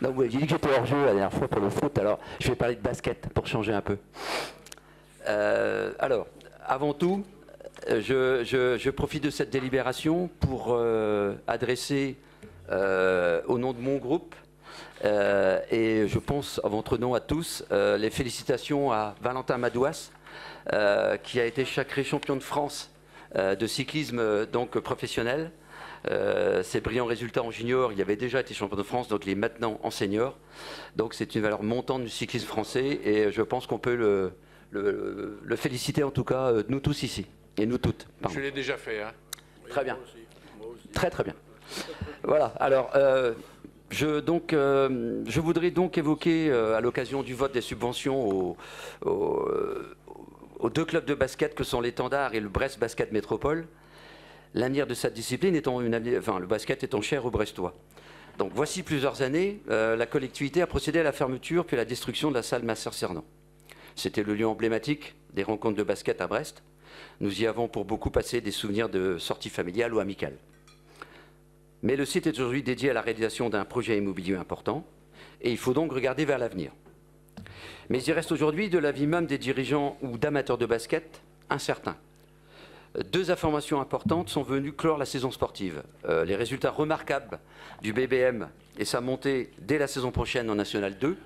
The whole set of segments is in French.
Non, vous avez dit que j'étais hors jeu la dernière fois pour le foot, alors je vais parler de basket pour changer un peu. Alors, avant tout, je profite de cette délibération pour adresser au nom de mon groupe et je pense à votre nom à tous les félicitations à Valentin Madouas qui a été sacré champion de France de cyclisme donc professionnel. Ses brillants résultats en junior, il avait déjà été champion de France, donc il est maintenant en senior. Donc c'est une valeur montante du cyclisme français et je pense qu'on peut le féliciter en tout cas, nous tous ici, et nous toutes. Pardon. Je l'ai déjà fait. Hein. Très bien. Très très bien. Voilà, alors je voudrais donc évoquer à l'occasion du vote des subventions aux deux clubs de basket que sont l'Étendard et le Brest Basket Métropole, l'avenir de cette discipline étant le basket étant cher aux Brestois. Donc voici plusieurs années, la collectivité a procédé à la fermeture puis à la destruction de la salle Masseur-Cernan. C'était le lieu emblématique des rencontres de basket à Brest. Nous y avons pour beaucoup passé des souvenirs de sorties familiales ou amicales. Mais le site est aujourd'hui dédié à la réalisation d'un projet immobilier important et il faut donc regarder vers l'avenir. Mais il reste aujourd'hui, de l'avis même des dirigeants ou d'amateurs de basket, incertain. Deux informations importantes sont venues clore la saison sportive. Les résultats remarquables du BBM et sa montée dès la saison prochaine en National 2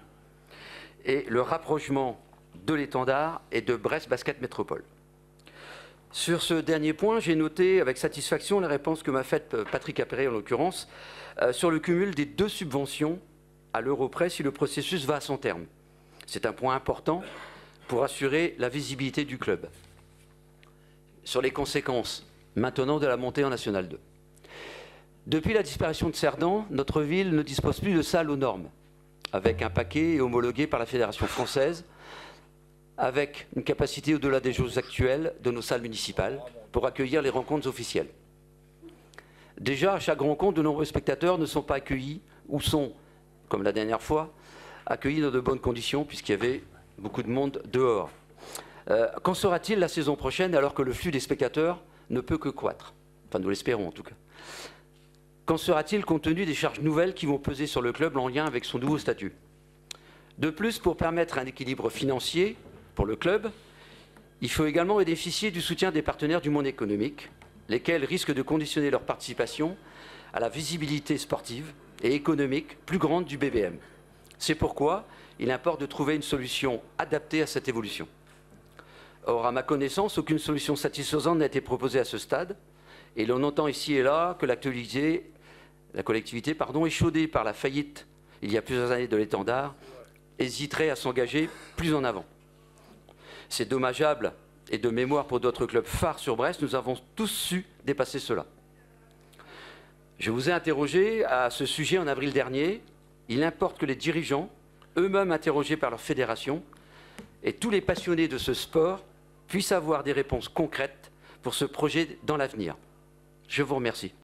et le rapprochement de l'Étendard et de Brest Basket Métropole. Sur ce dernier point, j'ai noté avec satisfaction la réponse que m'a faite Patrick Appéré en l'occurrence sur le cumul des deux subventions à l'euro près si le processus va à son terme. C'est un point important pour assurer la visibilité du club. Sur les conséquences maintenant de la montée en National 2. Depuis la disparition de Cerdan, notre ville ne dispose plus de salles aux normes, avec un paquet homologué par la Fédération française, avec une capacité au-delà des jauges actuelles de nos salles municipales pour accueillir les rencontres officielles. Déjà, à chaque rencontre, de nombreux spectateurs ne sont pas accueillis ou sont, comme la dernière fois, accueillis dans de bonnes conditions puisqu'il y avait beaucoup de monde dehors. Qu'en sera-t-il la saison prochaine alors que le flux des spectateurs ne peut que croître? Enfin, nous l'espérons en tout cas. Qu'en sera-t-il compte tenu des charges nouvelles qui vont peser sur le club en lien avec son nouveau statut? De plus, pour permettre un équilibre financier pour le club, il faut également bénéficier du soutien des partenaires du monde économique, lesquels risquent de conditionner leur participation à la visibilité sportive et économique plus grande du BBM. C'est pourquoi il importe de trouver une solution adaptée à cette évolution. Or, à ma connaissance, aucune solution satisfaisante n'a été proposée à ce stade, et l'on entend ici et là que la collectivité échaudée par la faillite il y a plusieurs années de l'Étendard, hésiterait à s'engager plus en avant. C'est dommageable, et de mémoire pour d'autres clubs phares sur Brest, nous avons tous su dépasser cela. Je vous ai interrogé à ce sujet en avril dernier. Il importe que les dirigeants, eux-mêmes interrogés par leur fédération, et tous les passionnés de ce sport puissent avoir des réponses concrètes pour ce projet dans l'avenir. Je vous remercie.